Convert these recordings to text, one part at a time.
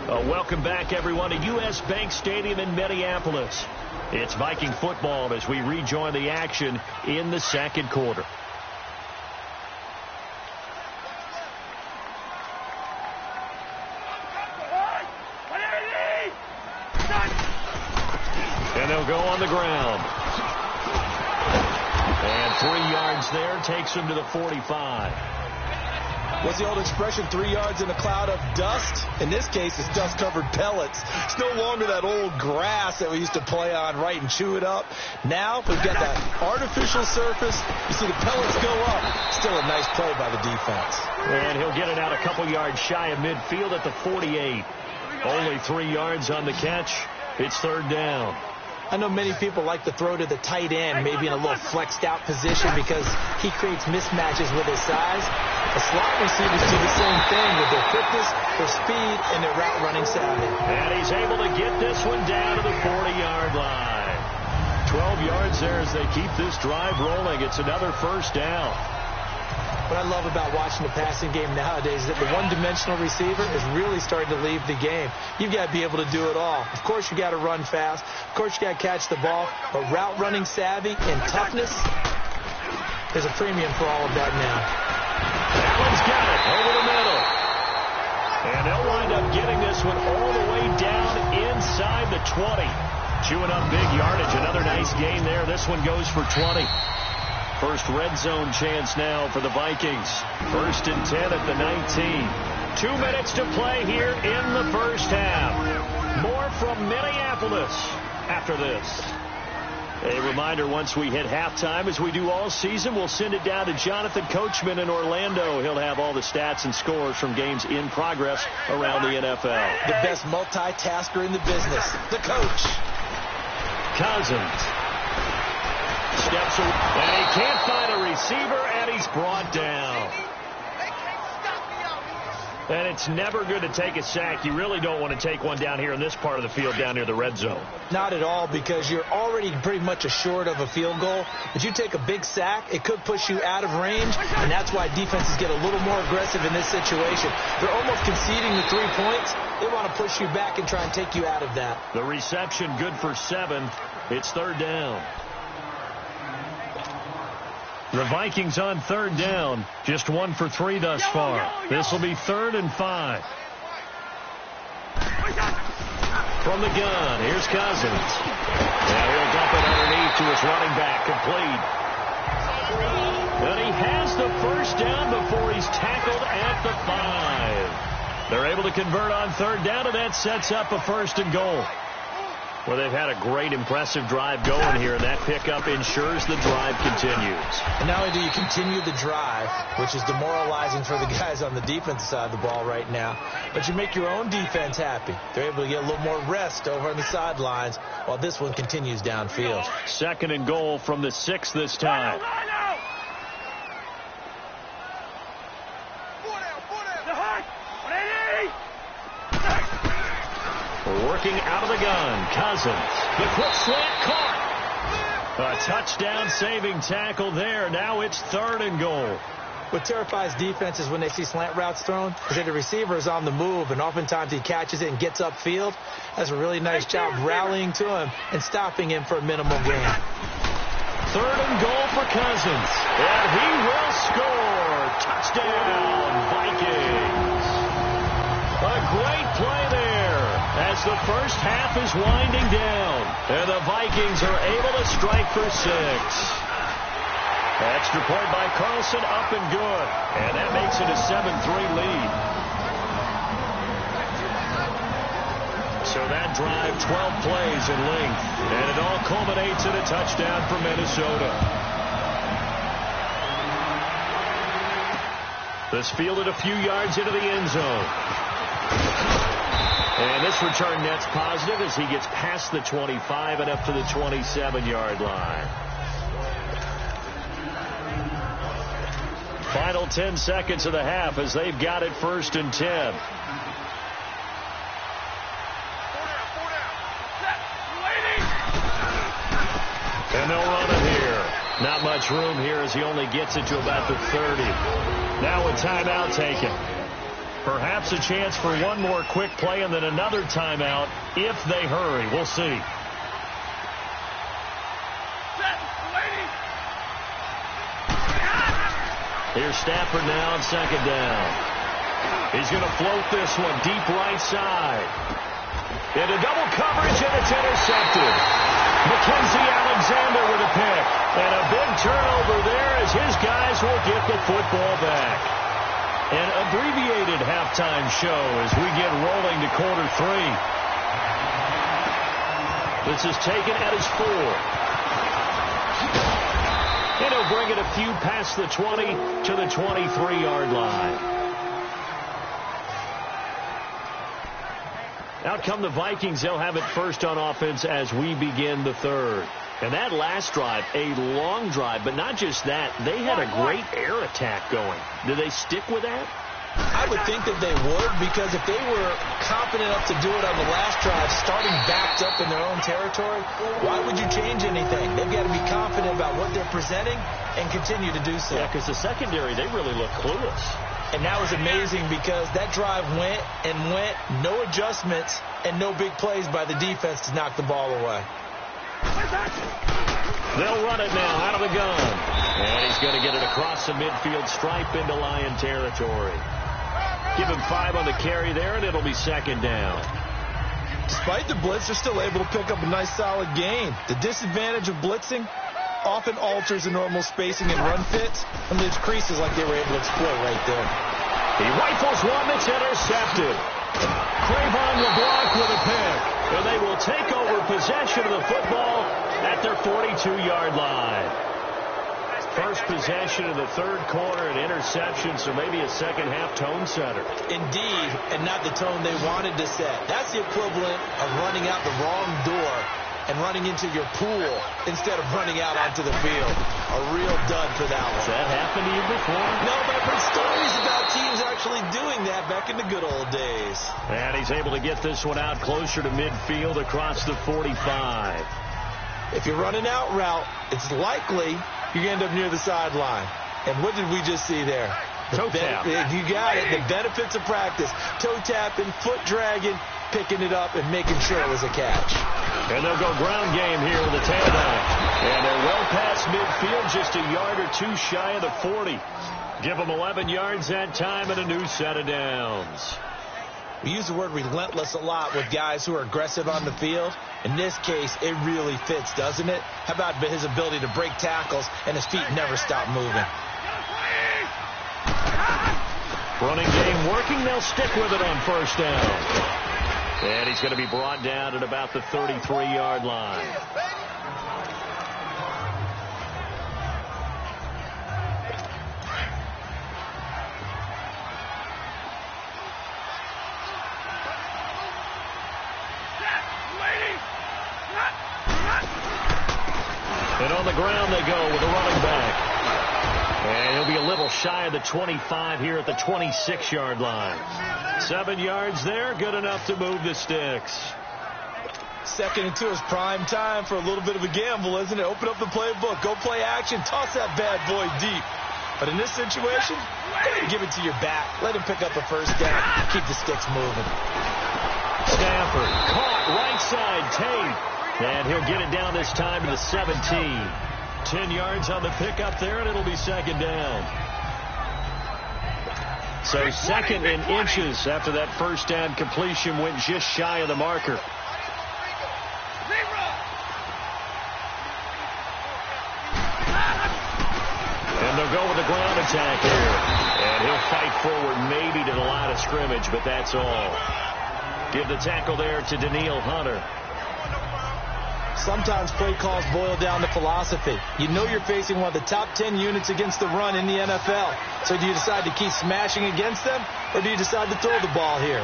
Welcome back, everyone, to U.S. Bank Stadium in Minneapolis. It's Viking football as we rejoin the action in the second quarter. And they'll go on the ground. And 3 yards there takes them to the 45. What's the old expression, 3 yards in a cloud of dust? In this case, it's dust-covered pellets. It's no longer that old grass that we used to play on, right, and chew it up. Now we've got that artificial surface. You see the pellets go up. Still a nice play by the defense. And he'll get it out a couple yards shy of midfield at the 48. Only 3 yards on the catch. It's third down. I know many people like to throw to the tight end, maybe in a little flexed out position because he creates mismatches with his size. The slot receivers do the same thing with their quickness, their speed, and their route running savvy. And he's able to get this one down to the 40-yard line. 12 yards there as they keep this drive rolling. It's another first down. What I love about watching the passing game nowadays is that the one-dimensional receiver is really starting to leave the game. You've got to be able to do it all. Of course, you got to run fast. Of course, you got to catch the ball. But route running savvy and toughness, there's a premium for all of that now. Allen's got it over the middle. And they'll wind up getting this one all the way down inside the 20. Chewing up big yardage. Another nice gain there. This one goes for 20. First red zone chance now for the Vikings. 1st and 10 at the 19. 2 minutes to play here in the first half. More from Minneapolis after this. A reminder, once we hit halftime, as we do all season, we'll send it down to Jonathan Coachman in Orlando. He'll have all the stats and scores from games in progress around the NFL. The best multitasker in the business, the coach. Cousins. Steps away, and he can't find a receiver, and he's brought down. And it's never good to take a sack. You really don't want to take one down here in this part of the field down near the red zone. Not at all, because you're already pretty much assured of a field goal. But you take a big sack, it could push you out of range, and that's why defenses get a little more aggressive in this situation. They're almost conceding the 3 points. They want to push you back and try and take you out of that. The reception good for 7. It's third down. The Vikings on third down. Just 1 for 3 thus far. This will be 3rd and 5. From the gun, here's Cousins. Now he'll dump it underneath to his running back, complete. And he has the first down before he's tackled at the 5. They're able to convert on third down, and that sets up a 1st and goal. Well, they've had a great, impressive drive going here, and that pickup ensures the drive continues. And not only do you continue the drive, which is demoralizing for the guys on the defensive side of the ball right now, but you make your own defense happy. They're able to get a little more rest over on the sidelines while this one continues downfield. 2nd and goal from the 6 this time. Working out of the gun, Cousins. The quick slant caught. A touchdown saving tackle there. Now it's 3rd and goal. What terrifies defenses when they see slant routes thrown is that the receiver is on the move, and oftentimes he catches it and gets upfield. Does a really nice job rallying to him and stopping him for a minimal gain. 3rd and goal for Cousins. And he will score. Touchdown, Vikings. A great play there as the first half is winding down. And the Vikings are able to strike for 6. Extra point by Carlson, up and good. And that makes it a 7-3 lead. So that drive, 12 plays in length. And it all culminates in a touchdown for Minnesota. This fielded a few yards into the end zone. And this return net's positive as he gets past the 25 and up to the 27-yard line. Final 10 seconds of the half as they've got it 1st and 10. And they'll run it here. Not much room here as he only gets it to about the 30. Now a timeout taken. Perhaps a chance for one more quick play and then another timeout if they hurry. We'll see. Here's Stafford now on second down. He's going to float this one deep right side. Into double coverage, and it's intercepted. Mackenzie Alexander with a pick. And a big turnover there as his guys will get the football back. An abbreviated halftime show as we get rolling to quarter 3. This is taken at his 4. And he'll bring it a few past the 20 to the 23-yard line. Out come the Vikings. They'll have it first on offense as we begin the third. And that last drive, a long drive, but not just that. They had a great air attack going. Do they stick with that? I would think that they would, because if they were confident enough to do it on the last drive, starting backed up in their own territory, why would you change anything? They've got to be confident about what they're presenting and continue to do so. Yeah, because the secondary, they really look clueless. And that was amazing because that drive went and went, no adjustments, and no big plays by the defense to knock the ball away. They'll run it now out of the gun. And he's going to get it across the midfield stripe into Lion territory. Give him 5 on the carry there, and it'll be second down. Despite the blitz, they're still able to pick up a nice, solid gain. The disadvantage of blitzing often alters the normal spacing and run fits and leaves creases like they were able to exploit right there. He rifles one that's intercepted. Cravon LeBlanc with a pick. And they will take over possession of the football at their 42-yard line. First possession of the third quarter, an interception, so maybe a second-half tone setter. Indeed, and not the tone they wanted to set. That's the equivalent of running out the wrong door and running into your pool instead of running out onto the field. A real dud for that one. Has that happened to you before? No, but I've heard stories about teams actually doing that back in the good old days. And he's able to get this one out closer to midfield across the 45. If you're running out route, it's likely you're going to end up near the sideline. And what did we just see there? Toe tap. You got it. The benefits of practice. Toe tapping, foot dragging, picking it up, and making sure it was a catch. And they'll go ground game here with the tailback. And they're well past midfield, just a yard or two shy of the 40. Give them 11 yards that time and a new set of downs. We use the word relentless a lot with guys who are aggressive on the field. In this case, it really fits, doesn't it? How about his ability to break tackles and his feet never stop moving? Running game working. They'll stick with it on first down. And he's going to be brought down at about the 33-yard line. And on the ground they go with the running back. And he'll be a little shy of the 25 here at the 26-yard line. 7 yards there, good enough to move the sticks. 2nd and 2 is prime time for a little bit of a gamble, isn't it? Open up the playbook, go play action, toss that bad boy deep. But in this situation, go ahead and give it to your back. Let him pick up a first down, keep the sticks moving. Stafford caught right side, Tate. And he'll get it down this time to the 17. 10 yards on the pickup there, and it'll be second down. So 2nd and inches after that first down completion went just shy of the marker. And they'll go with the ground attack here. And he'll fight forward maybe to the line of scrimmage, but that's all. Give the tackle there to Daniil Hunter. Sometimes play calls boil down to philosophy. You know you're facing one of the top 10 units against the run in the NFL. So do you decide to keep smashing against them, or do you decide to throw the ball here?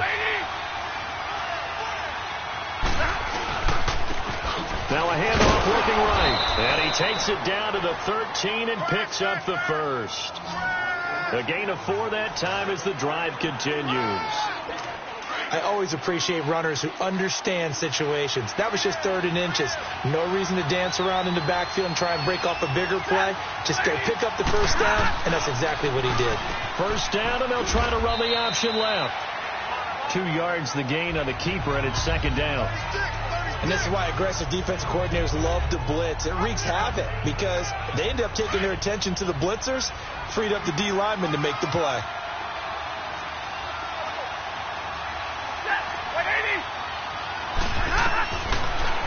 Now a handoff looking right. And he takes it down to the 13 and picks up the first. A gain of 4 that time as the drive continues. I always appreciate runners who understand situations. That was just 3rd and inches. No reason to dance around in the backfield and try and break off a bigger play. Just go pick up the first down, and that's exactly what he did. First down, and they'll try to run the option left. 2 yards the gain on the keeper, and it's 2nd down. And this is why aggressive defensive coordinators love to blitz. It wreaks havoc because they end up taking their attention to the blitzers, freed up the D lineman to make the play.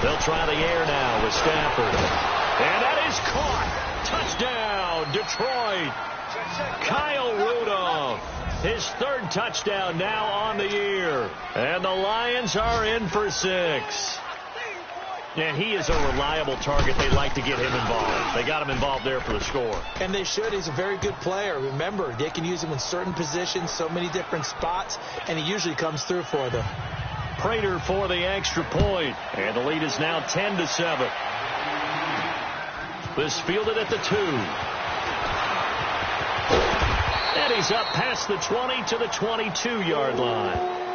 They'll try the air now with Stafford. And that is caught. Touchdown, Detroit. Kyle Rudolph. His 3rd touchdown now on the year. And the Lions are in for 6. And he is a reliable target. They like to get him involved. They got him involved there for the score. And they should. He's a very good player. Remember, they can use him in certain positions, so many different spots, and he usually comes through for them. Prater for the extra point. And the lead is now 10-7. This fielded at the 2. And he's up past the 20 to the 22-yard line.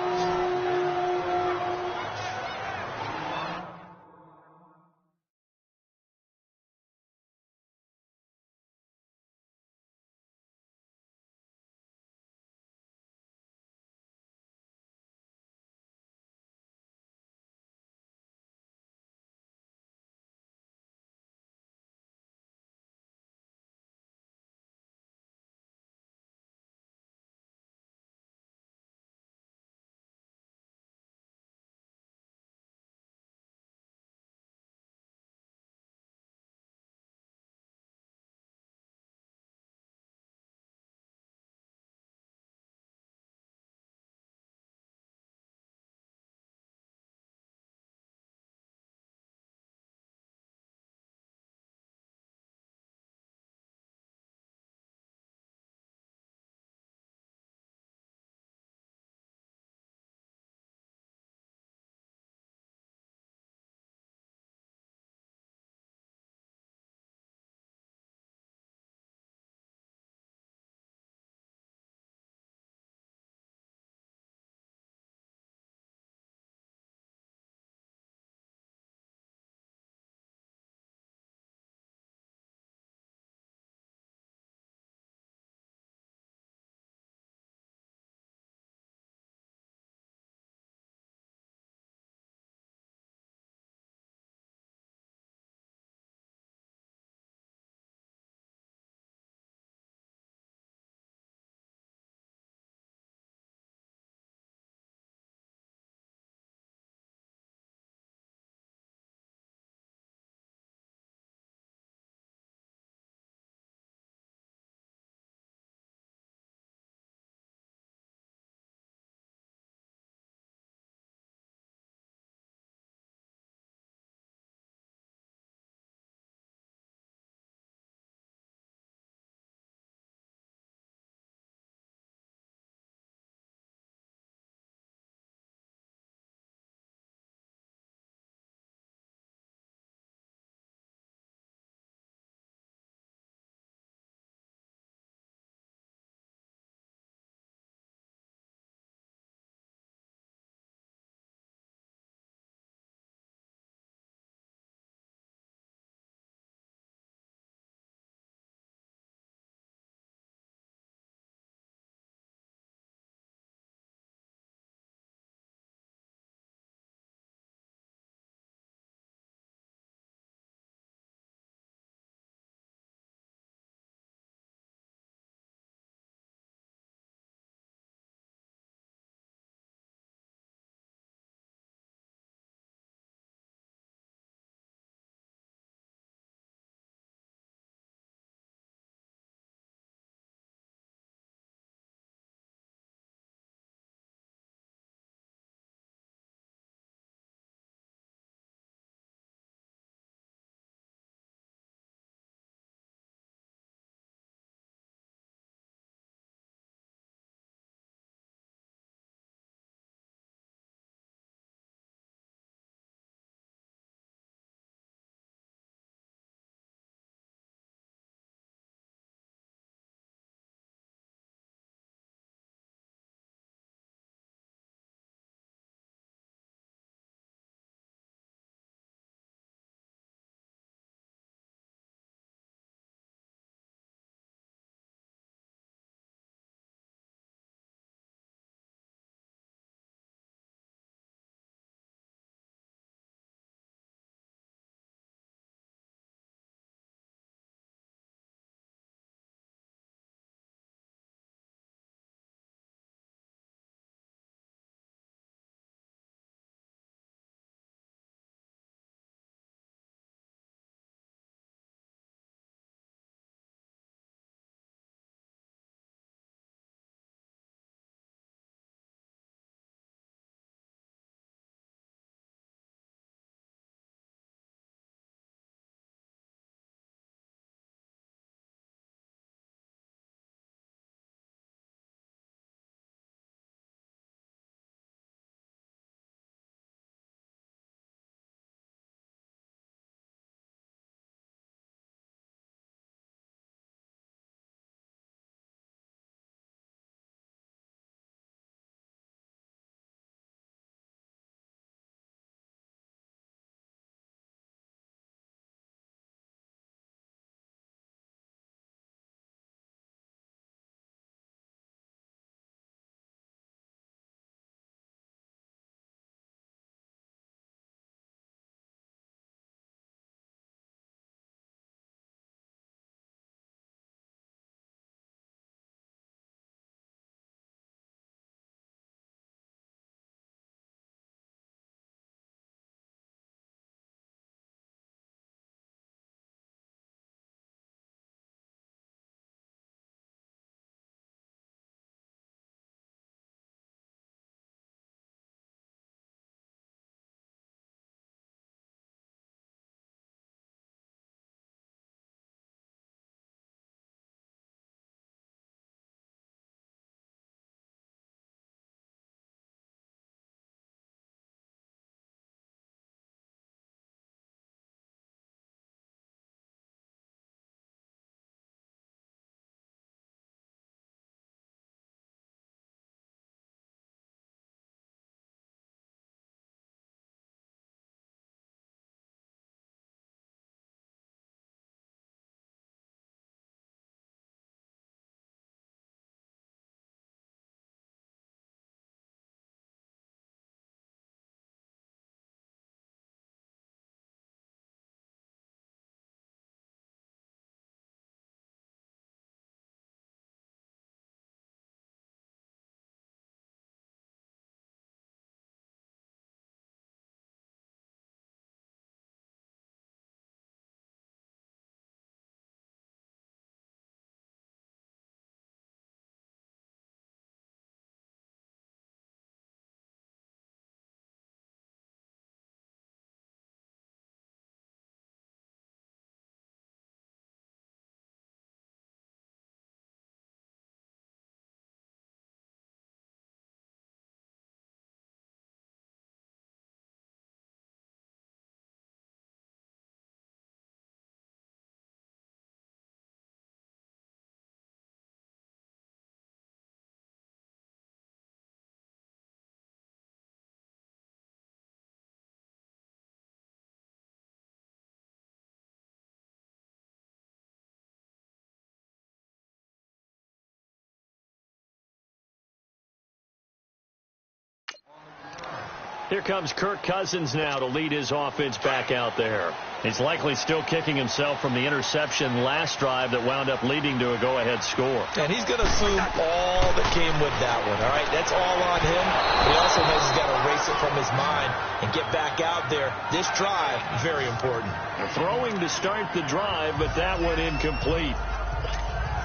Here comes Kirk Cousins now to lead his offense back out there. He's likely still kicking himself from the interception last drive that wound up leading to a go-ahead score. And he's going to assume all that came with that one, all right? That's all on him. But he also knows he's got to erase it from his mind and get back out there. This drive, very important. Throwing to start the drive, but that one incomplete.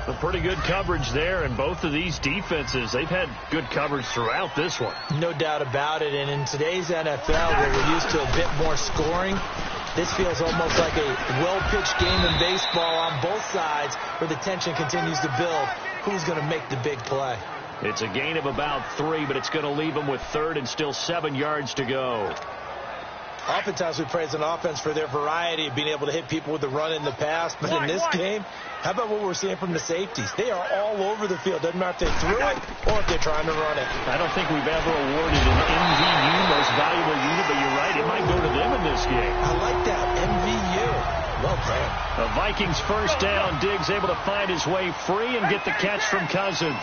A pretty good coverage there, and both of these defenses, they've had good coverage throughout this one. No doubt about it, and in today's NFL, where we're used to a bit more scoring, this feels almost like a well-pitched game in baseball on both sides where the tension continues to build. Who's going to make the big play? It's a gain of about 3, but it's going to leave them with third and still 7 yards to go. Oftentimes we praise an offense for their variety of being able to hit people with the run in the past. But in this game, how about what we're seeing from the safeties? They are all over the field. Doesn't matter if they threw it or if they're trying to run it. I don't think we've ever awarded an MVU, most valuable unit, but you're right, it might go to them in this game. I like that, MVU. Well done. The Vikings first down. Diggs able to find his way free and get the catch from Cousins.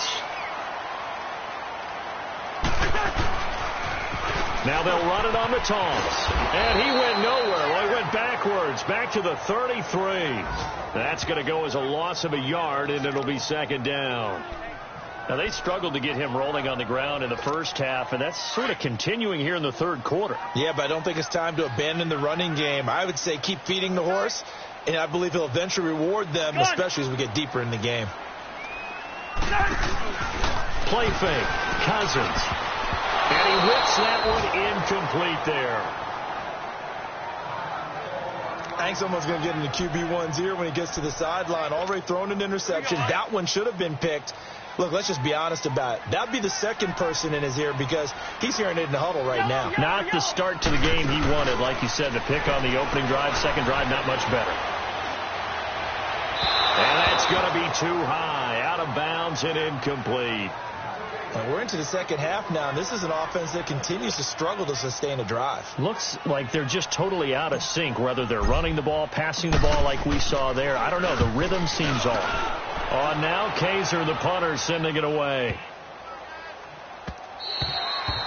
Now they'll run it on the toss. And he went nowhere. Well, he went backwards. Back to the 33. That's going to go as a loss of a yard, and it'll be second down. Now, they struggled to get him rolling on the ground in the first half, and that's sort of continuing here in the third quarter. Yeah, but I don't think it's time to abandon the running game. I would say keep feeding the horse, and I believe he'll eventually reward them, especially as we get deeper in the game. Play fake. Cousins. And he whips that one incomplete there. I think someone's going to get into QB1's ear when he gets to the sideline. Already thrown an interception. That one should have been picked. Look, let's just be honest about it. That would be the second person in his ear because he's hearing it in the huddle right now. Not the start to the game he wanted. Like you said, the pick on the opening drive, second drive, not much better. And that's going to be too high. Out of bounds and incomplete. And we're into the second half now, and this is an offense that continues to struggle to sustain a drive. Looks like they're just totally out of sync, whether they're running the ball, passing the ball like we saw there. I don't know. The rhythm seems off. On now, Kaiser, the punter, sending it away.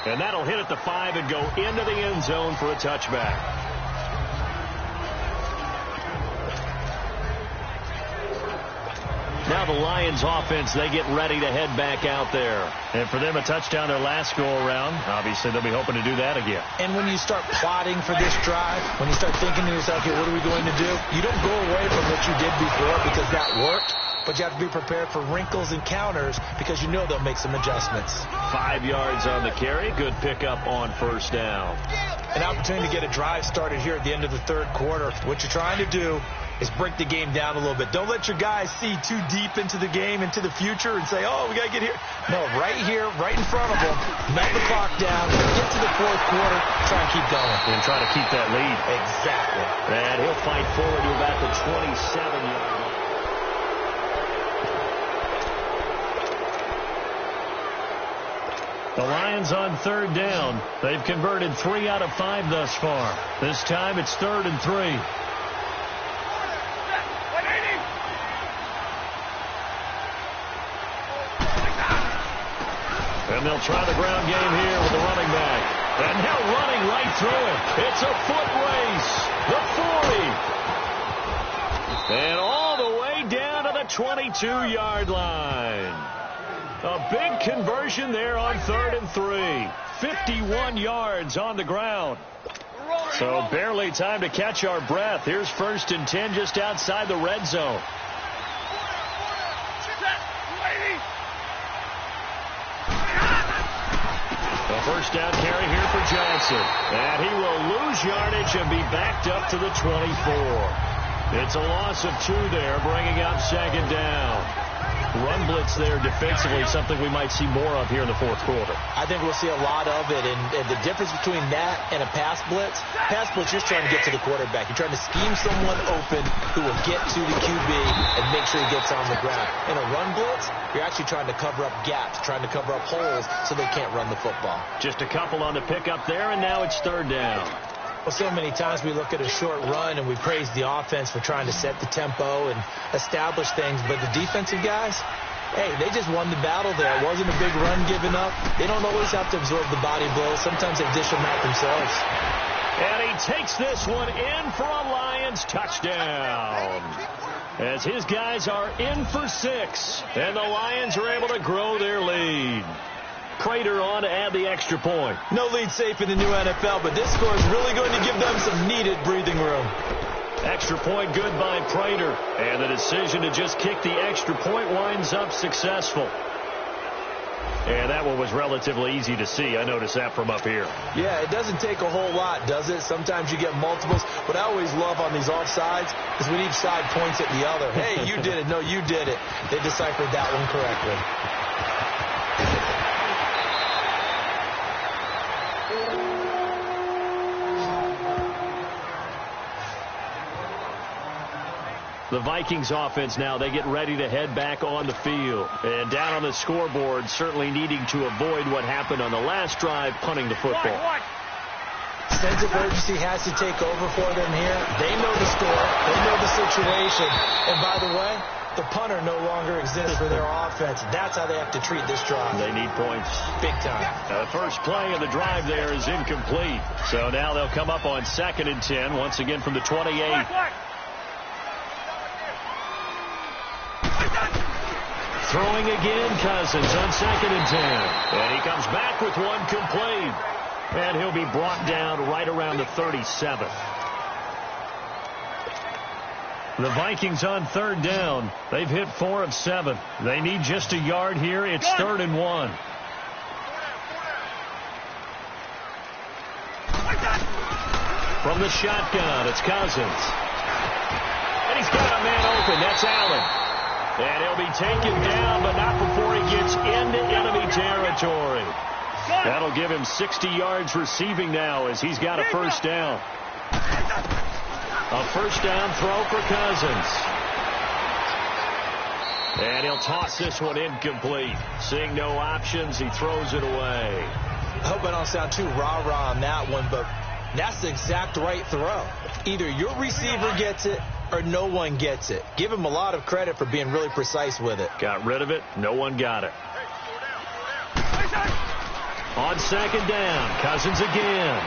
And that'll hit at the 5 and go into the end zone for a touchback. Now the Lions offense, they get ready to head back out there. And for them, a touchdown their last go-around. Obviously, they'll be hoping to do that again. And when you start plotting for this drive, when you start thinking to yourself, okay, what are we going to do? You don't go away from what you did before because that worked. But you have to be prepared for wrinkles and counters because you know they'll make some adjustments. 5 yards on the carry. Good pickup on first down. An opportunity to get a drive started here at the end of the third quarter. What you're trying to do is break the game down a little bit. Don't let your guys see too deep into the game, into the future, and say, oh, we got to get here. No, right here, right in front of them, melt the clock down, get to the fourth quarter, try and keep going. And try to keep that lead. Exactly. And he'll fight forward to about the 27-yard line. The Lions on third down. They've converted 3 out of 5 thus far. This time it's 3rd and 3. And they'll try the ground game here with the running back. And now running right through it. It's a foot race. The 40. And all the way down to the 22-yard line. A big conversion there on 3rd and 3. 51 yards on the ground. So barely time to catch our breath. Here's 1st and 10 just outside the red zone. A first down carry here for Johnson. And he will lose yardage and be backed up to the 24. It's a loss of 2 there, bringing up second down. Run blitz there defensively, something we might see more of here in the fourth quarter. I think we'll see a lot of it, and the difference between that and a pass blitz, you're trying to get to the quarterback. You're trying to scheme someone open who will get to the QB and make sure he gets on the ground. In a run blitz, you're actually trying to cover up gaps, trying to cover up holes so they can't run the football. Just a couple on the pickup there, and now it's 3rd down. Well, so many times we look at a short run and we praise the offense for trying to set the tempo and establish things, but the defensive guys, Hey, they just won the battle there. It wasn't a big run given up. They don't always have to absorb the body blows. Sometimes they dish them out themselves. And he takes this one in for a Lions touchdown. As his guys are in for 6. And the Lions are able to grow their lead. Prater on to add the extra point. No lead safe in the new NFL, but this score is really going to give them some needed breathing room. Extra point good by Prater. And the decision to just kick the extra point winds up successful. And that one was relatively easy to see. I noticed that from up here. Yeah, it doesn't take a whole lot, does it? Sometimes you get multiples. What I always love on these offsides is when each side points at the other. Hey, you did it. No, you did it. They deciphered that one correctly. The Vikings offense now, they get ready to head back on the field. And down on the scoreboard, certainly needing to avoid what happened on the last drive, punting the football. Sense of urgency has to take over for them here. They know the score. They know the situation. And by the way, the punter no longer exists for their offense. That's how they have to treat this drive. They need points. Big time. The first play of the drive there is incomplete. So now they'll come up on 2nd and 10, once again from the 28. Throwing again, Cousins on 2nd and 10. And he comes back with one complete. And he'll be brought down right around the 37. The Vikings on 3rd down. They've hit 4 of 7. They need just a yard here. It's 3rd and 1. From the shotgun, it's Cousins. And he's got a man open. That's Allen. And he'll be taken down, but not before he gets into enemy territory. That'll give him 60 yards receiving now as he's got a first down. A first down throw for Cousins. And he'll toss this one incomplete. Seeing no options, he throws it away. I hope I don't sound too rah-rah on that one, but that's the exact right throw. Either your receiver gets it or no one gets it. Give him a lot of credit for being really precise with it. Got rid of it. No one got it. On 2nd down, Cousins again.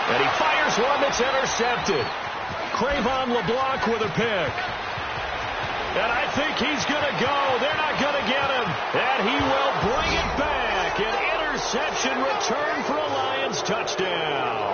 And he fires one that's intercepted. Cravon LeBlanc with a pick. And I think he's going to go. They're not going to get him. And he will bring it back. An interception return for a Lions touchdown.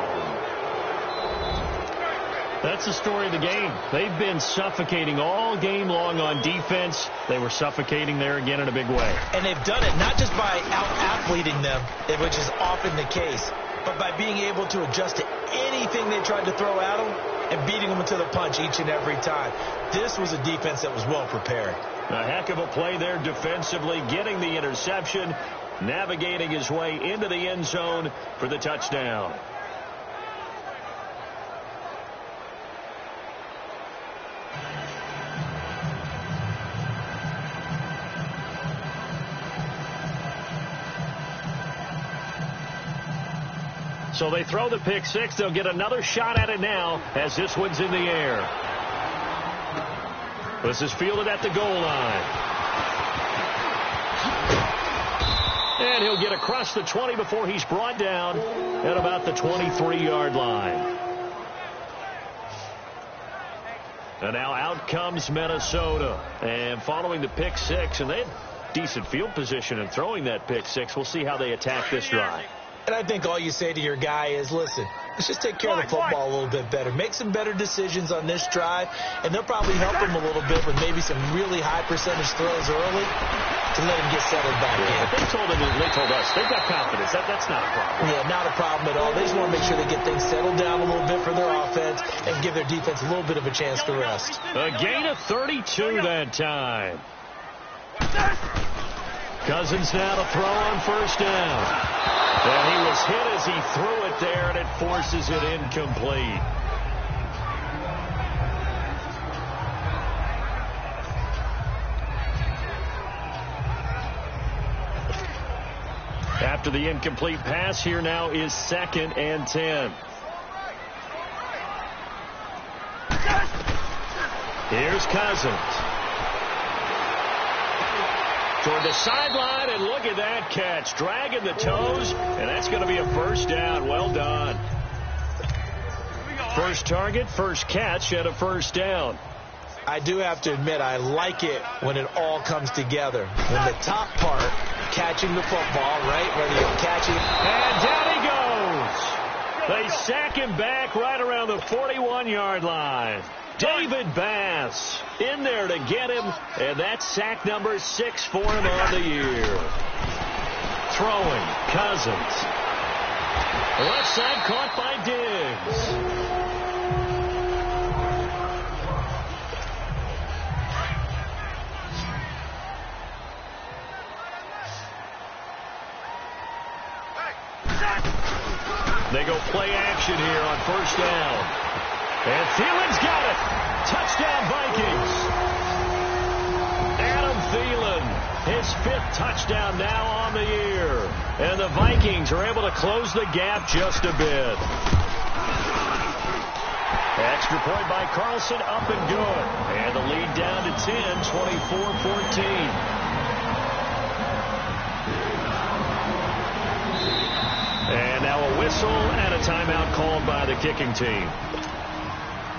That's the story of the game. They've been suffocating all game long on defense. They were suffocating there again in a big way. And they've done it not just by out-athleting them, which is often the case, but by being able to adjust to anything they tried to throw at them and beating them to the punch each and every time. This was a defense that was well prepared. A heck of a play there defensively, getting the interception, navigating his way into the end zone for the touchdown. So they throw the pick six. They'll get another shot at it now as this one's in the air. This is fielded at the goal line. And he'll get across the 20 before he's brought down at about the 23-yard line. And now out comes Minnesota. And following the pick six, and they had decent field position in throwing that pick six. We'll see how they attack this drive. And I think all you say to your guy is, listen, let's just take care of the football a little bit better. Make some better decisions on this drive, and they'll probably help him a little bit with maybe some really high percentage throws early to let him get settled back in. But they told us they've got confidence. That's not a problem. Yeah, not a problem at all. They just want to make sure they get things settled down a little bit for their offense and give their defense a little bit of a chance to rest. A gain of 32 that time. Cousins now to throw on first down. And he was hit as he threw it there, and it forces it incomplete. After the incomplete pass, here now is 2nd and 10. Here's Cousins. toward the sideline, and look at that catch. Dragging the toes, and that's going to be a first down. Well done. First target, first catch, and a first down. I do have to admit, I like it when it all comes together. When the top part, catching the football, right, whether you're catching it. And down he goes. They sack him back right around the 41-yard line. David Bass in there to get him, and that's sack number 6 for him on the year. Throwing, Cousins. Left side caught by Diggs. They go play action here on first down. And Thielen's got it. Touchdown, Vikings. Adam Thielen, his 5th touchdown now on the year. And the Vikings are able to close the gap just a bit. Extra point by Carlson, up and good. And the lead down to 10, 24-14. And now a whistle and a timeout called by the kicking team.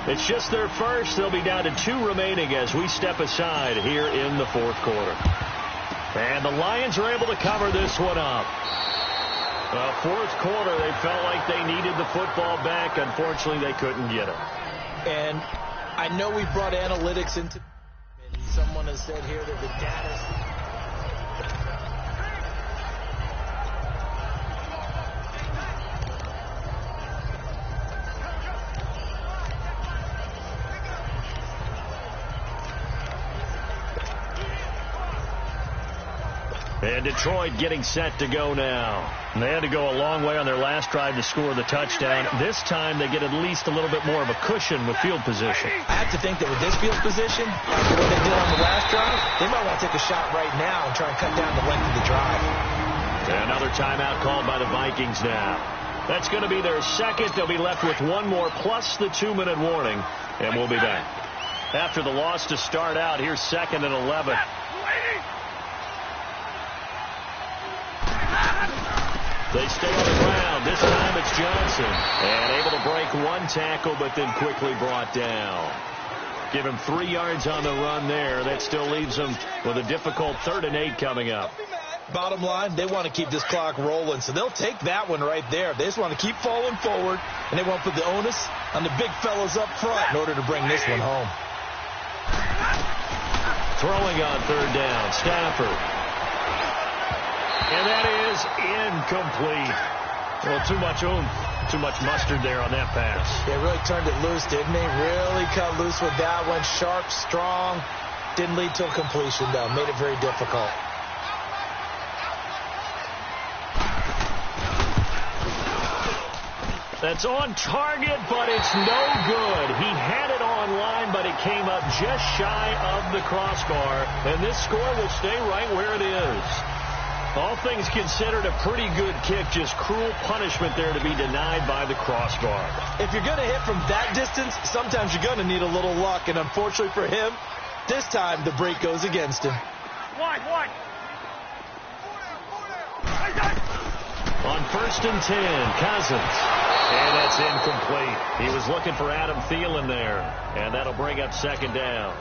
It's just their first. They'll be down to 2 remaining as we step aside here in the 4th quarter. And the Lions are able to cover this one up. 4th quarter, they felt like they needed the football back. Unfortunately, they couldn't get it. And I know we brought analytics into, and someone has said here that the data. And Detroit getting set to go now. And they had to go a long way on their last drive to score the touchdown. This time they get at least a little bit more of a cushion with field position. I have to think that with this field position, after what they did on the last drive, they might want to take a shot right now and try and cut down the length of the drive. And another timeout called by the Vikings now. That's going to be their second. They'll be left with one more plus the 2-minute warning. And we'll be back. After the loss to start out, here's 2nd and 11. They stay on the ground. This time it's Johnson. And able to break one tackle, but then quickly brought down. Give him 3 yards on the run there. That still leaves him with a difficult 3rd and 8 coming up. Bottom line, they want to keep this clock rolling, so they'll take that one right there. They just want to keep falling forward, and they want to put the onus on the big fellas up front in order to bring this one home. Throwing on 3rd down, Stafford. And that is incomplete. Well, too much oomph, too much mustard there on that pass. They really turned it loose, didn't they? Really cut loose with that one. Sharp, strong. Didn't lead to a completion, though. Made it very difficult. That's on target, but it's no good. He had it on line, but it came up just shy of the crossbar. And this score will stay right where it is. All things considered, a pretty good kick. Just cruel punishment there to be denied by the crossbar. If you're going to hit from that distance, sometimes you're going to need a little luck. And unfortunately for him, this time the break goes against him. One. On 1st and 10, Cousins. And that's incomplete. He was looking for Adam Thielen there. And that'll bring up 2nd down.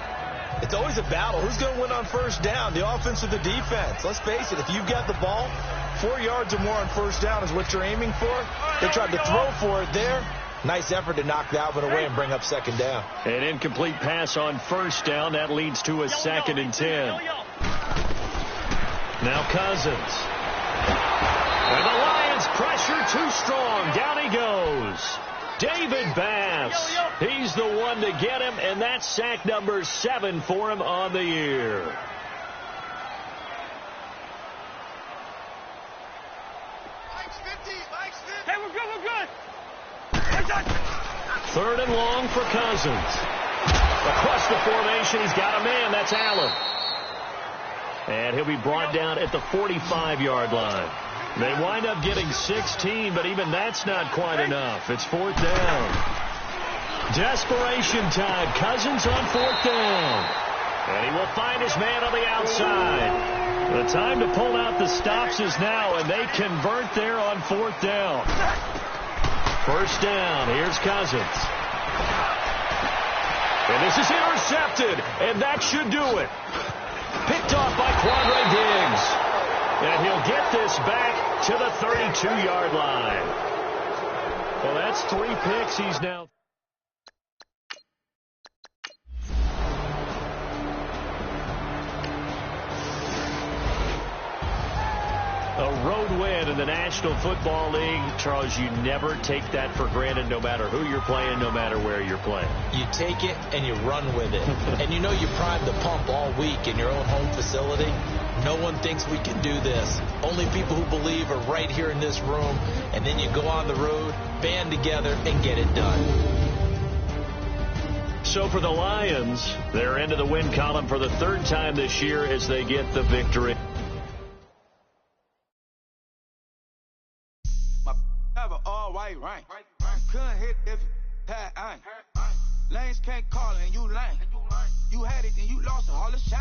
It's always a battle. Who's going to win on 1st down, the offense or the defense? Let's face it, if you've got the ball, 4 yards or more on 1st down is what you're aiming for. They tried to throw for it there. Nice effort to knock that one away and bring up 2nd down. An incomplete pass on 1st down. That leads to a 2nd and 10. Now Cousins. And the Lions pressure too strong. Down he goes. David Bass. He's the one to get him, and that's sack number 7 for him on the year. Hey, we're good. 3rd and long for Cousins. Across the formation, he's got a man. That's Allen. And he'll be brought down at the 45-yard line. They wind up getting 16, but even that's not quite enough. It's 4th down. Desperation time. Cousins on 4th down. And he will find his man on the outside. The time to pull out the stops is now, and they convert there on 4th down. First down. Here's Cousins. And this is intercepted, and that should do it. Picked off by Quandre Diggs. And he'll get this back to the 32-yard line. Well, that's 3 picks. He's now... A road win in the National Football League. Charles, you never take that for granted no matter who you're playing, no matter where you're playing. You take it and you run with it. And you know you primed the pump all week in your own home facility. No one thinks we can do this. Only people who believe are right here in this room. And then you go on the road, band together, and get it done. So for the Lions, they're into the win column for the 3rd time this year as they get the victory. All white rank. Couldn't hit if it had ain't. Lanes can't call it and you lame. You had it and you lost it, all the shame.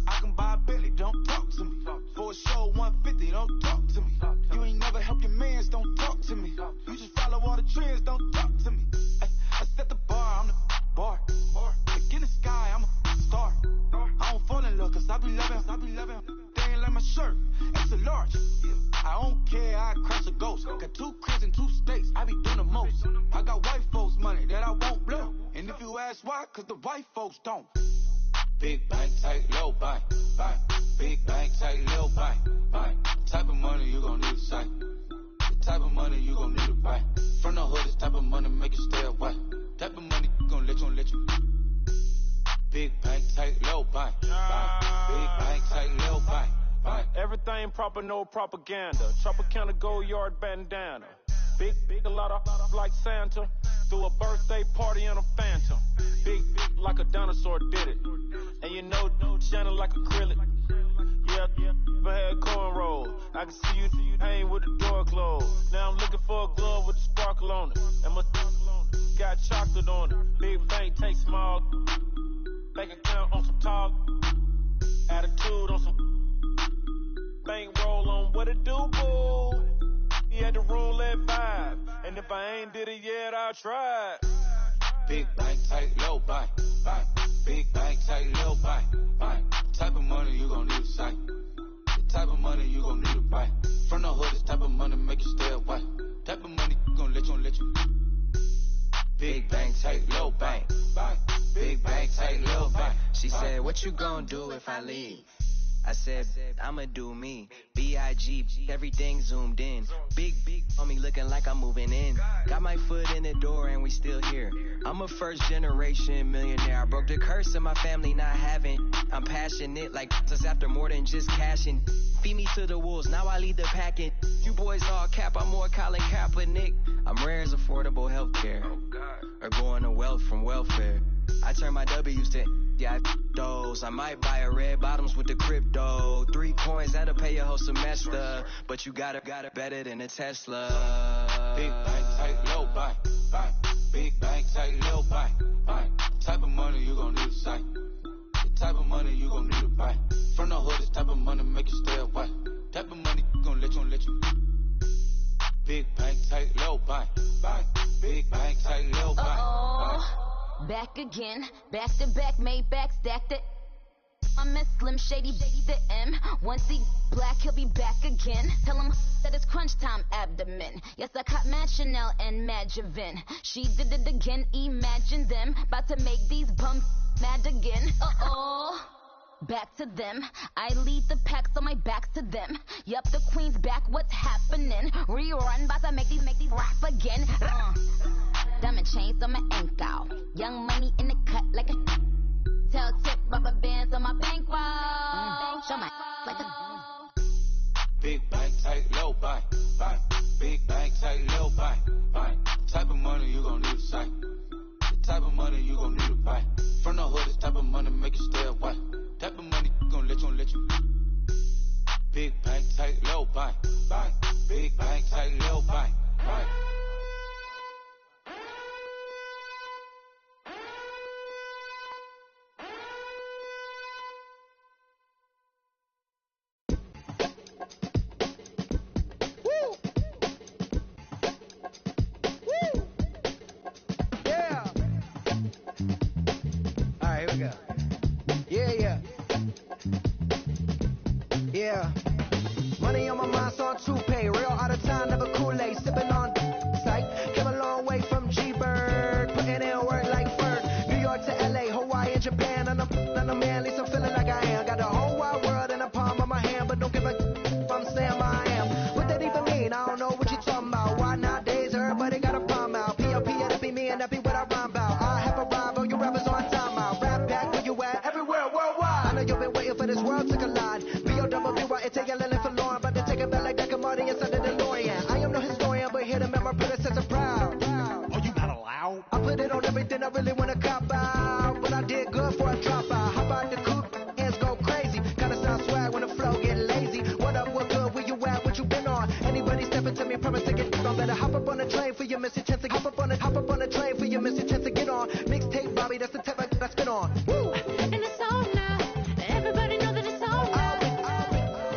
I can buy a Billy, don't talk to me. For a show 150, don't talk to me. You ain't never help your mans, don't talk to me. You just follow all the trends, don't talk to me. I set the bar, I'm the bar. Look in the sky, I'm a star. I don't fall in love, cause I be loving. They ain't like my shirt, it's a large. I don't care, I crush a ghost. Got 2 cribs in 2 states, I be doing the most. I got white folks money that I won't blow. And if you ask why, cause the white folks don't. Big bank, tight, low bank. Big bank, tight, little bank. Type of money you gon' need to sight. The type of money you gon' need to buy. From the hood, this type of money make you stay away. Type of money gon' let you. Big bank, tight, low bank. Big bank, tight, little bank. Everything proper, no propaganda. Tropicana gold yard bandana. Big, a lot of like Santa. Threw a birthday party in a phantom. Big, like a dinosaur did it. And you know, shining like acrylic. Yeah, but had cornrows. I can see you hang with the door closed. Now I'm looking for a glove with a sparkle on it. And my got chocolate on it. Big bank, take small. Bank account on some talk. Attitude on some. Bankroll on what it do, boo. He had the roulette vibe. And if I ain't did it yet, I'll try. Big bank, tight, low bank. Big bank, tight, low bank. Type of money you gon' need to sight. The type of money you gon' need to buy. From the hood, this type of money make you stay away. Type of money gon' let you. Big bank, tight, low bank. Big bank, tight, low bank. She said, what you gon' do if I leave? I said, I'ma do me. B.I.G. Everything zoomed in. Big on me looking like I'm moving in. Got my foot in the door and we still here. I'm a first generation millionaire. I broke the curse of my family not having. I'm passionate like just after more than just cashing. Feed me to the wolves, now I lead the packing. You boys all cap, I'm more Colin Kaepernick. I'm rare as affordable healthcare. Or going to wealth from welfare. I turn my W's to those. I might buy a red bottoms with the crypto. 3 coins, that'll pay your whole semester. But you got it better than a Tesla. Big bank, tight, low bank. Big bank, tight, low bank. Type of money you gon' need to sight. The type of money you gon' need to buy. From the hood, this type of money make you stay away. Type of money gon' let you. Big bank, tight, low bank. Big bank, tight, low bank. Back again, back to back, made back, stacked it. I miss Slim Shady, baby, the M. Once he black, he'll be back again. Tell him that it's crunch time abdomen. Yes, I caught Mad Chanel and Mad Javin. She did it again, imagine them. About to make these bums mad again. Back to them. I lead the pack, so my back's to them. Yup, the queen's back, what's happening? Rerun, about to make these rap again. Diamond chains on my ankle. Young money in the cut like a tail tip, rubber bands on my bankroll. Show my like a Big bank, tight, low bank. Big bank, tight, low bank. Type of money you gon' need to sight. The type of money you gon' need to buy. From the hood, this type of money make you stay away. Type of money gon' let you. Big bank, tight, low bank. Big bank, tight, low bank. Yeah. Money on my mind, so on toupee. Real out of time, never Kool-Aid. Sipping on sight. Came a long way from G-Bird. Putting in work like Ferg. New York to L.A., Hawaii, and Japan. And I'm man, at least I'm feeling like I am. Got the whole wide world in the palm of my hand. But don't give a if I'm saying I am. What that even mean? I don't know what you talking about. Why nowadays everybody got a palm out? P.O.P. that'll be me and that be what I rhyme about. I have arrived on you rappers on time out. Rap back where you at? Everywhere, worldwide. I know you've been waiting for this world to collide. B-O-W-Y-N-T-L-L for Lauren. About to take it back like Deck and Marty inside the DeLorean. I am no historian, but here to make my predecessor proud. Oh, you not allowed? I put it on everything I really want to cop out. But I did good for a drop out. Hop out the coupe, hands go crazy. Kinda sound swag when the flow get lazy. What up, what good, where you at, what you been on? Anybody stepping to me, promise to get on. Better hop up on the train for your missing chance to hop up on the train for your missing chance to get on. Mixtape, Bobby, that's the type I spit on. Woo! And it's on now. Everybody know that it's on now.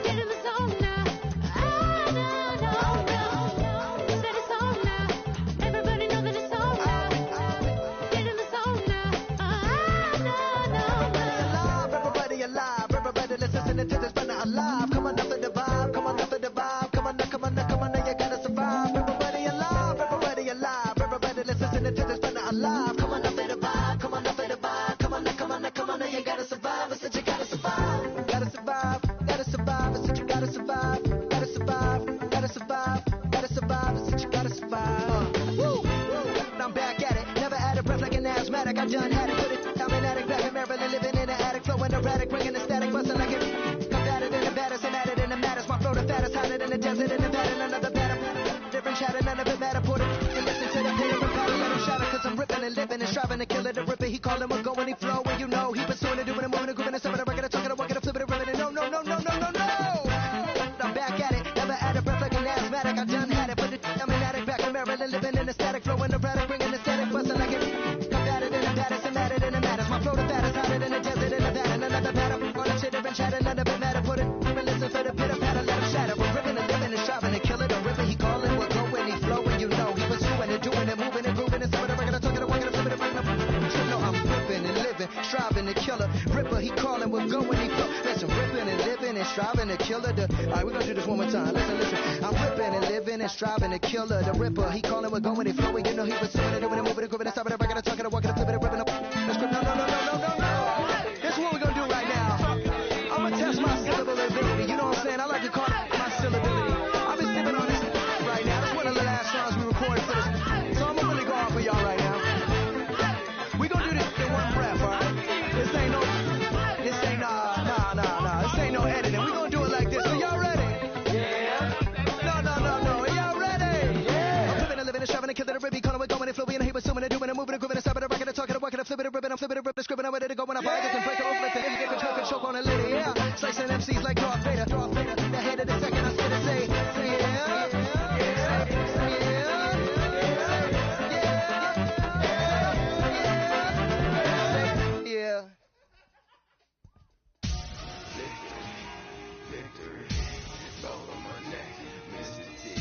Get in the zone now. No. Said it's on now. Everybody know that it's on now. Get in the zone now. No. Everybody alive. Everybody listening to this, but not alive. Come on up for the vibe. Come on up for the vibe. Come on, you gotta survive. Everybody alive. Everybody alive. Everybody listening to this, but not alive. Come on up for the vibe. Come on up for the vibe. Come on, you gotta survive. I said you gotta survive. Gotta survive. Gotta survive. I said you gotta survive. Gotta survive. Gotta survive. Gotta survive. I said you gotta survive. Woo! I'm back at it. Never had a breath like an asthmatic. I done had it. Put it. I'm an addict back in Maryland, living in an attic, flowing erratic, bringing the static, busting like it. Combated in the baddest, and added in the maddest. My flow the fattest, hotter than the desert in Nevada. Another batter, different chatter, none of it matter. Put it and listen to the pain of battle, let him shatter. Cause I'm ripping and living and striving to kill it. The ripper, he callin' we're going, he flow, and you know he pursuing it, doing it, moving it, grooving it, stepping it, record it, talking it, walking it, flipping it, ripping it. No. I'm back at it. Never had a breath like an asthmatic. I done had it. Put it. I'm an addict back in Maryland, living in the static, flowing erratic, bringing the static, busting like it. Combated in the baddest, and added in the maddest. My flow the fattest, hotter than the desert in Nevada. Another batter, on the shit, different chatter, none of it matter. Put it and listen for the pitter patter, let him shatter. We're ripping and living and striving to kill it. The ripper, he calling, we're going, he flowing, you know. He pursuing it, doing it, moving it, grooving it, stepping it, record it, talking it, walking it, flipping it, bringing it. You know I'm ripping and living, striving to kill it. Ripper, he calling, we're going, he flow. Listen, ripping and living and striving to kill it. Alright, we're gonna do this one more time. Listen. I'm ripping and living and striving to kill it. The ripper, he calling, we're going, he flowing. You know he pursuing it, doing it, moving it, grooving it, stopping it, record it, talking it, walking it, flipping it, ripping it. Let's go. No. This is what we're gonna do right now. I'm gonna test my syllable ability. You know what I'm saying? I like to call it my syllability. I've been sipping on this right now. This is one of the last songs we recorded for this. So I'm gonna really go off for y'all right now. We're gonna do this in one breath, alright? This ain't no editing. We're gonna do it like this. Are y'all ready? Yeah. No. Are y'all ready? Yeah. I'm living and living and striving to kill it. A ribby calling, we're going and flowing and he pursuing it, doing it, moving it, grooving it, stopping it, rocking it, talking it, walking it, flipping it, ripping it, scribbling, I'm ready to go when I fire it and break it, open it, get control, choke on a lady, yeah. Slicing MCs like Darth Vader. The head of the second, I said to say, yeah. Victory, all on my neck, Mississippi.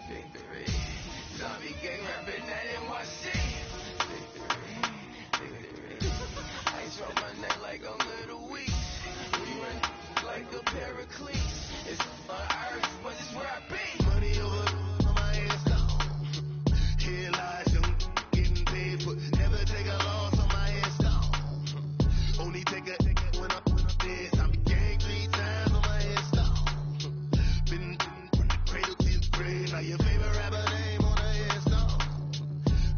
Victory, zombie gang rapping that NYC. Victory, ice on my neck like a little weak. We run like a paraclete. It's on earth, but it's where I be. Money over on my head stone. Here lies them getting paid for. Never take a loss on my headstone. Only take a when I'm dead. Zombie gang 3 times on my headstone. Been from the cradle to the grave. Now your favorite rapper name on a headstone.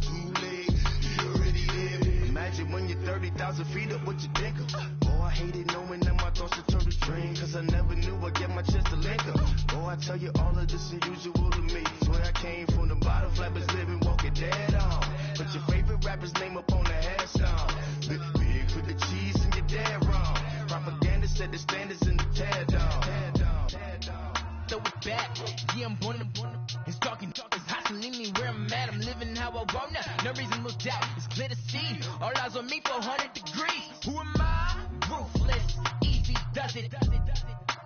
Too late, you already there. Imagine when you're 30,000 feet up, what you think of? Oh, I hated knowing that my thoughts would turn to dream. Cause I never knew I'd get my chance to link up. Oh, I tell you all of this unusual to me. Swear I came from the bottom, flappers living, walking dead on. Put your favorite rapper's name up on the headstone. Big for the cheese and you're dead wrong. Propaganda set the standards in the tear down. Throw it back, yeah, I'm born. It's talking, it's hustling me where I'm at. I'm living how I want now. No reason to look doubt, it's clear to see. All eyes on me, 400 degrees. Who am I? Ruthless, easy does it.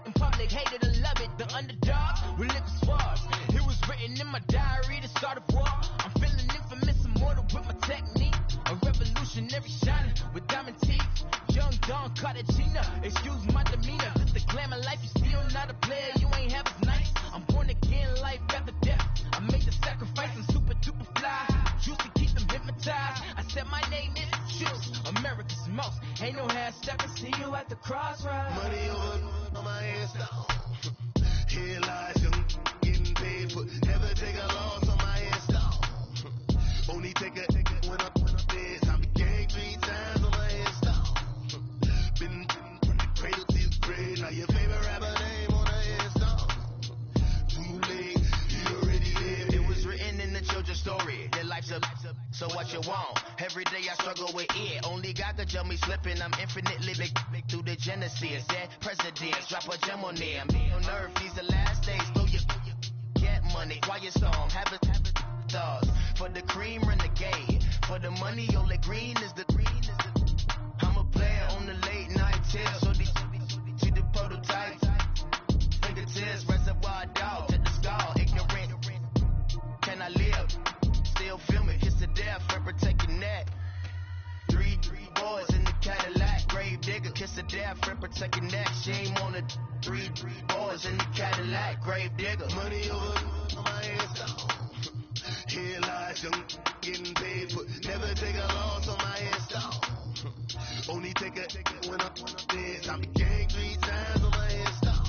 In public, hated and love it. The underdog, we live as far. It was written in my diary to start a war. I'm feeling infamous, immortal with my technique. A revolutionary shining with diamond teeth. Young Don Cartagena, excuse my demeanor. claiming life, you still not a player, you ain't half as nice. I'm born again, life after death. I made the sacrifice, I'm super duper fly. Used to keep them hypnotized. I said my name is Juice, America's most. Ain't no half stepping, see you at the crossroads. Money over on my hands down. Here lies young, getting paid for. Never take a loss on my hands down. Only take a when I'm dead. I be gang 3 times on my hands down. Been from the cradle to the grave. Now your favorite rapper name on the hands down. Too late, you already lived. It was written in the children's story. Their life's up, so what you want? Every day I struggle with it. Only God could tell me slipping. I'm infinitely big through the genesis. Dead presidents, drop a gem on there. I'm on earth, these the last days. Throw your get money, quiet storm, have it thoughts. For the cream, renegade. For the money, only green is the green. I'm a player on the late night tip. So these to the prototype. Fingertips, reservoir dog to the skull. Ignorant. Can I live? Still film it. Kiss the death, friend, protect your neck. 3 boys in the Cadillac. Grave digger, kiss the death, friend, protect your neck. Shame on the 3 boys in the Cadillac. Grave digger. Money over on my hands down. Here lies young, getting paid for. Never take a loss on my hands down. Only take a when I'm dead. I be gang 3 times on my hands down.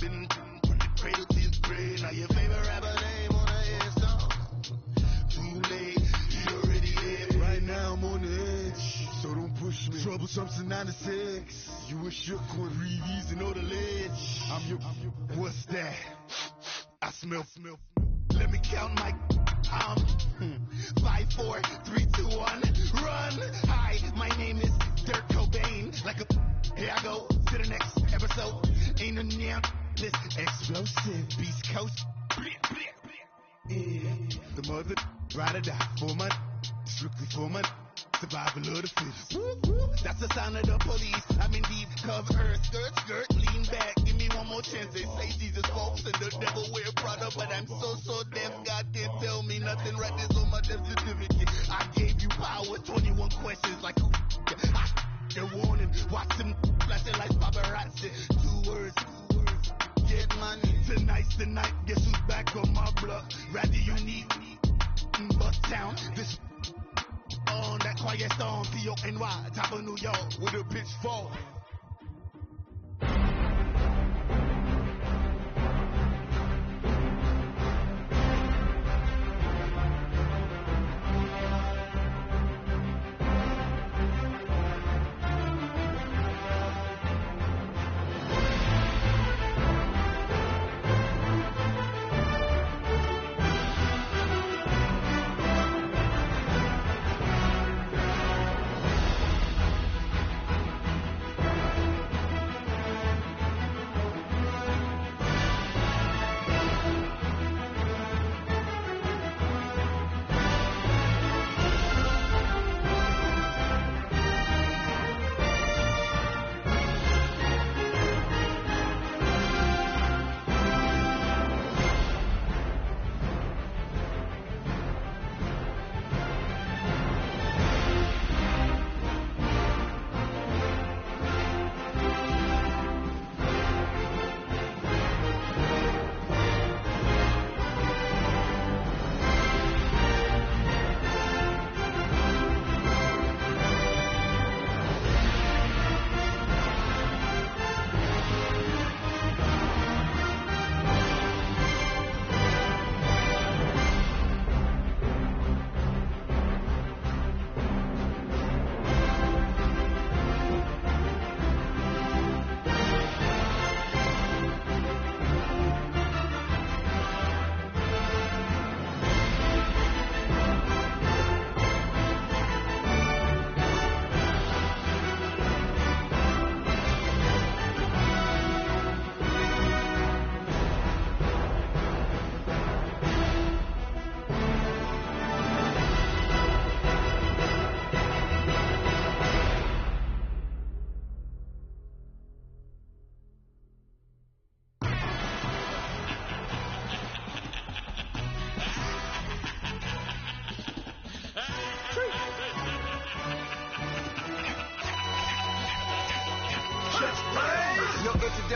Been from the cradle to the grave. Now your favorite rapper name on the hands down. Too late, you already lived. Right now I'm on the edge, so don't push me. Troublesome to 96. You a shook one, breathe easy, know the ledge. I'm your, what's that? I smell. Let me count my 5, 4, 3, 2, 1, run. Hi, my name is Dirk Cobain. Like a here I go to the next episode. Ain't a damn this explosive Beast Coast. Yeah. The mother ride or die for my strictly for my survival of the fittest. That's the sound of the police. I'm in deep cover, skirt, lean back. Give me one more chance. They say Jesus walks and the devil wear Prada, but I'm so deaf. God can't tell me nothing. Right this on my death certificate. I gave you power. 21 questions like who? They're warning. Watch them flashing like paparazzi. 2 words. Get money. Tonight's the night. Guess who's back on my block? Rather you need me. Bucktown. This. On that quiet storm, P-O-N-Y, top of New York, with a pitchfork.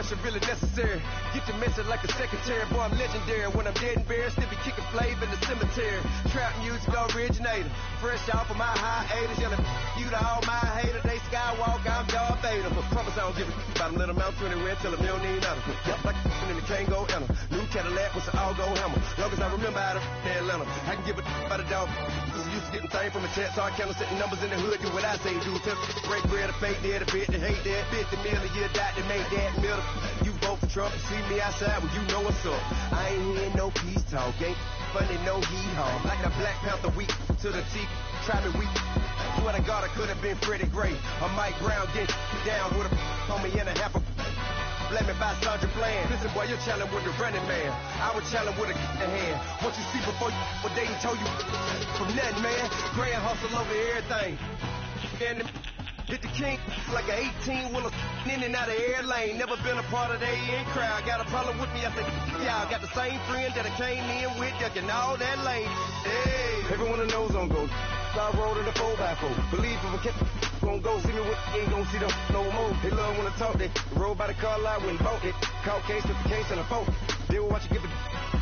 else is really necessary. Get your message like a secretary. Boy, I'm legendary. When I'm dead and buried, still be kicking flavor in the cemetery. Trap music originator. Fresh off of my hiatus. Yelling you to all my haters. They skywalk, I'm Darth Vader. But promise I don't give a about them. Let them out 20 tell them you don't need nothing. Yep, like in the Kango enter. New Cadillac with an all-go hammer. Long as I remember how to Atlanta. I can give a about a dog. I'm used to getting things from a chat, so I count setting numbers in the hood. Do what I say, do. Tell break bread, a fake dead, a bit, to hate that. 50 million a year, die to make that middle. You vote for Trump, you see me outside, well, you know what's up. I ain't hearing no peace talk, ain't funny, no hee-haw. Like the Black Panther weak to the teeth, try me weak. Swear to God, I could have been Freddie Gray or Mike Brown, get down with a on me and a half a. Let me buy Sandra Bland. Listen, boy, you're challenging with the running man. I was challenging with a hand. What you see before you, what they told you from nothing, man. Grand hustle over everything. And hit the king like an 18-wheeler in and out of air lane. Never been a part of the in crowd. Got a problem with me, I said, y'all got the same friend that I came in with, ducking all that lane. Hey, everyone that knows on go. I rolled in the 4x4. Believe if I kept gon' go see me with ain't gon' see them no more. They love when I talk, they roll by the car lot when bought it. Caught case with the case and a phone. They will watch you give a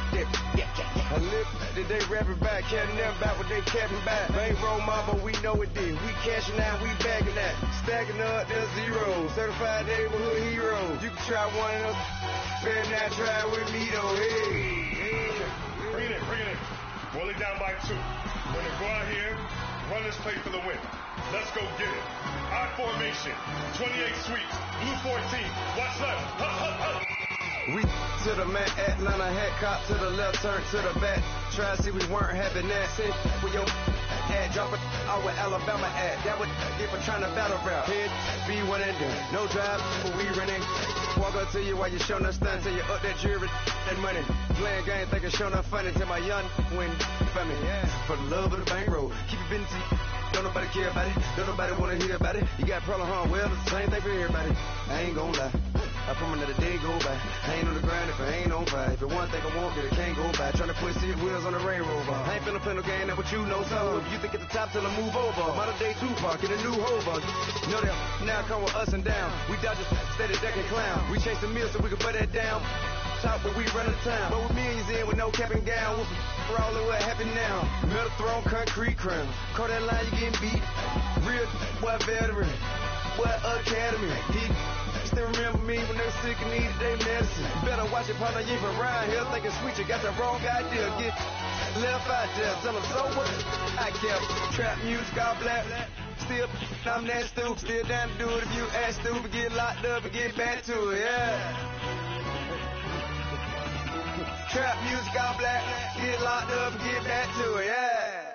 I live today rapping back, capping them back what they capping back. Bankroll mama, we know it did. We cashing out, we bagging that. Stacking up, there's zero. Certified neighborhood hero. You can try one of them. Better not try with me though. Hey. Bring it in. Roll it down by 2. We're gonna go out here, run this play for the win. Let's go get it. I formation, 28 sweeps, blue 14. Watch left. Hup. We to the man, Atlanta hat cop to the left, turn to the back. Try to see we weren't having that. Send with your ad, drop it out with Alabama at. That would get for trying to battle rap. Head, be one and done. No drive, but we running. Walk up to you while you showing us stunts. Till you up that jewelry and money. Playing game, thinking showing up funny. Till my young win for me. Yeah. For the love of the bankroll. Keep it busy. Don't nobody care about it. Don't nobody wanna hear about it. You got problem, huh? Well, it's the same thing for everybody. I ain't gon' lie. I promise that a day go by. I ain't on the grind if I ain't on fire. If it one thing I want, then it can't go by. Tryna put seat wheels on the Range Rover. I ain't finna play no game, that what you know. So if you think at the top till I move over. Modern day Tupac in a new hover. You know that now come with us and down. We dodge a steady deck and clown. We chase the meal so we can put that down. Top but we run the town. But with millions in with no cap and gown. We're all in what happened now. Metal throne, concrete crown. Call that line, you getting beat. Real boy veteran. Boy academy. Still remember me when they were sick and needed their medicine. You better watch it, partner, you from around here thinking sweet, you got the wrong idea. Get left out there, tell them so what I kept. Trap music, all black. Still, I'm that stupid. Still down to do it if you act stupid. Get locked up and get back to it, yeah. Trap music, all black. Get locked up and get back to it, yeah.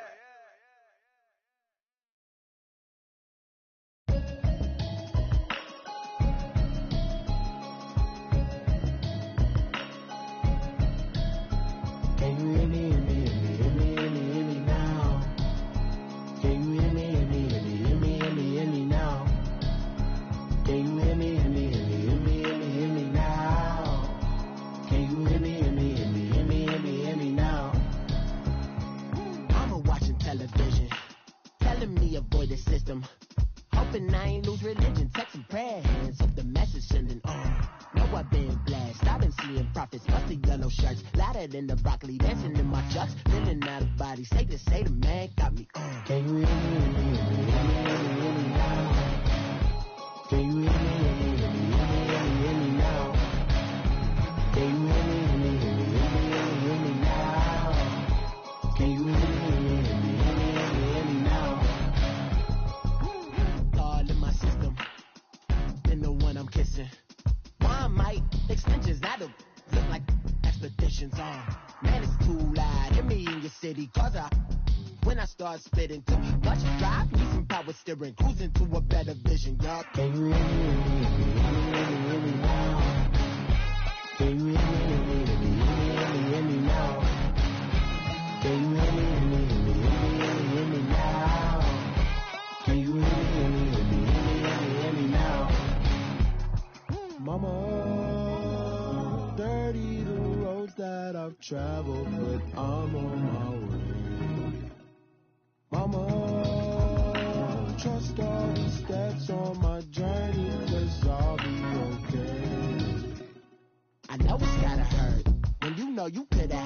Can you hear me now? Can you hear me now? Can you hear me now? Can you hear me now? Mama watching television, telling me avoid the system. Hoping I ain't lose religion, texting prayer hands up the message sending on. Know I've been blessed, I've been seeing prophets, musty yellow shirts, louder than the broccoli, dancing in my chucks, feeling out of body, say the man got me on. Can you hear me now? Can you hear me now? Can you hear me now? Can you hear me now? All in my system, been the one I'm kissing. Why might extensions out of look like expeditions on? Man, it's too loud in me in your city, cause when I start spitting too much drive, need some power steering, cruising to a better vision, y'all. Can you hear me now? Can you hear me now? Can you hear me now? Can you hear me now? Mama, dirty the roads that I've traveled, but I'm on my way. Mama, trust all the steps on my journey, 'cause I'll be okay. you could have